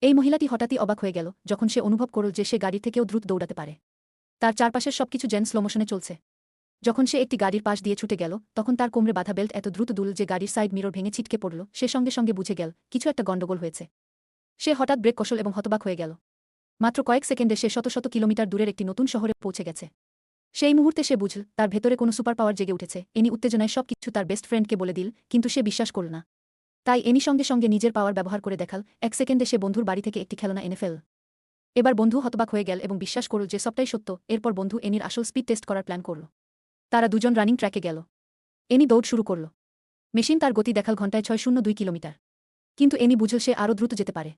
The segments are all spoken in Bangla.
এই মহিলাটি হঠাৎই অবাক হয়ে গেল যখন সে অনুভব করল যে সে গাড়ি থেকেও দ্রুত দৌড়াতে পারে। তার চারপাশের সবকিছু যেন স্লোমোশনে চলছে। যখন সে একটি গাড়ির পাশ দিয়ে ছুটে গেল তখন তার কোমরে বাঁধা বেল্ট এত দ্রুত দুল যে গাড়ির সাইড মিরর ভেঙে ছিটকে পড়ল। সে সঙ্গে সঙ্গে বুঝে গেল কিছু একটা গণ্ডগোল হয়েছে। সে হঠাৎ ব্রেক কষল এবং হতবাক হয়ে গেল। মাত্র কয়েক সেকেন্ডে সে শত শত কিলোমিটার দূরের একটি নতুন শহরে পৌঁছে গেছে। সেই মুহূর্তে সে বুঝল তার ভেতরে কোনো সুপার পাওয়ার জেগে উঠেছে। এনি উত্তেজনায় সবকিছু তার বেস্ট ফ্রেন্ডকে বলে দিল, কিন্তু সে বিশ্বাস করল না। তাই এনি সঙ্গে সঙ্গে নিজের পাওয়ার ব্যবহার করে দেখাল। এক সেকেন্ডে সে বন্ধুর বাড়ি থেকে একটি খেলনা এনে ফেল। এবার বন্ধু হতবাক হয়ে গেল এবং বিশ্বাস করল যে সবটাই সত্য। এরপর বন্ধু এনির আসল স্পিড টেস্ট করার প্ল্যান করল। তারা দুজন রানিং ট্র্যাকে গেল। এনি দৌড় শুরু করল। মেশিন তার গতি দেখাল ঘন্টায় 602 কিলোমিটার। কিন্তু এনি বুঝল সে আরও দ্রুত যেতে পারে।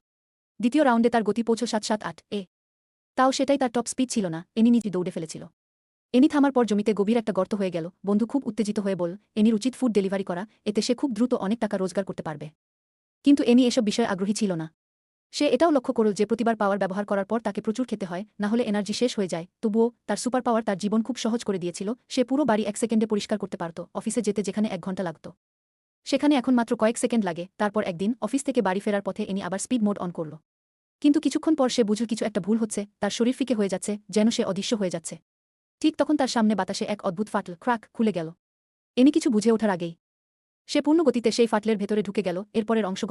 দ্বিতীয় রাউন্ডে তার গতি পৌঁছল 778 তাও সেটাই তার টপ স্পিড ছিল না। এনি নিজে দৌড়ে ফেলেছিল। এনি থামার পর জমিতে গভীর একটা গর্ত হয়ে গেল। বন্ধু খুব উত্তেজিত হয়ে বল, এনির উচিত ফুড ডেলিভারি করা, এতে সে খুব দ্রুত অনেক টাকা রোজগার করতে পারবে। কিন্তু এনি এসব বিষয়ে আগ্রহী ছিল না। সে এটাও লক্ষ্য করল যে প্রতিবার পাওয়ার ব্যবহার করার পর তাকে প্রচুর খেতে হয়, না হলে এনার্জি শেষ হয়ে যায়। তবুও তার সুপার পাওয়ার তার জীবন খুব সহজ করে দিয়েছিল। সে পুরো বাড়ি 1 সেকেন্ডে পরিষ্কার করতে পারত। অফিসে যেতে যেখানে 1 ঘন্টা লাগত সেখানে এখন মাত্র কয়েক সেকেন্ড লাগে। তারপর একদিন অফিস থেকে বাড়ি ফেরার পথে এনি আবার স্পিড মোড অন করল। কিন্তু কিছুক্ষণ পর সে বুঝল কিছু একটা ভুল হচ্ছে। তার শরীর ফিকে হয়ে যাচ্ছে, যেন সে অদৃশ্য হয়ে যাচ্ছে। ঠিক তখন তার সামনে বাতাসে এক অদ্ভুত ফাটল ক্র্যাক খুলে গেল। এনি কিছু বুঝে ওঠার আগেই সে পূর্ণ গতিতে সেই ফাটলের ভেতরে ঢুকে গেল। এরপরের অংশ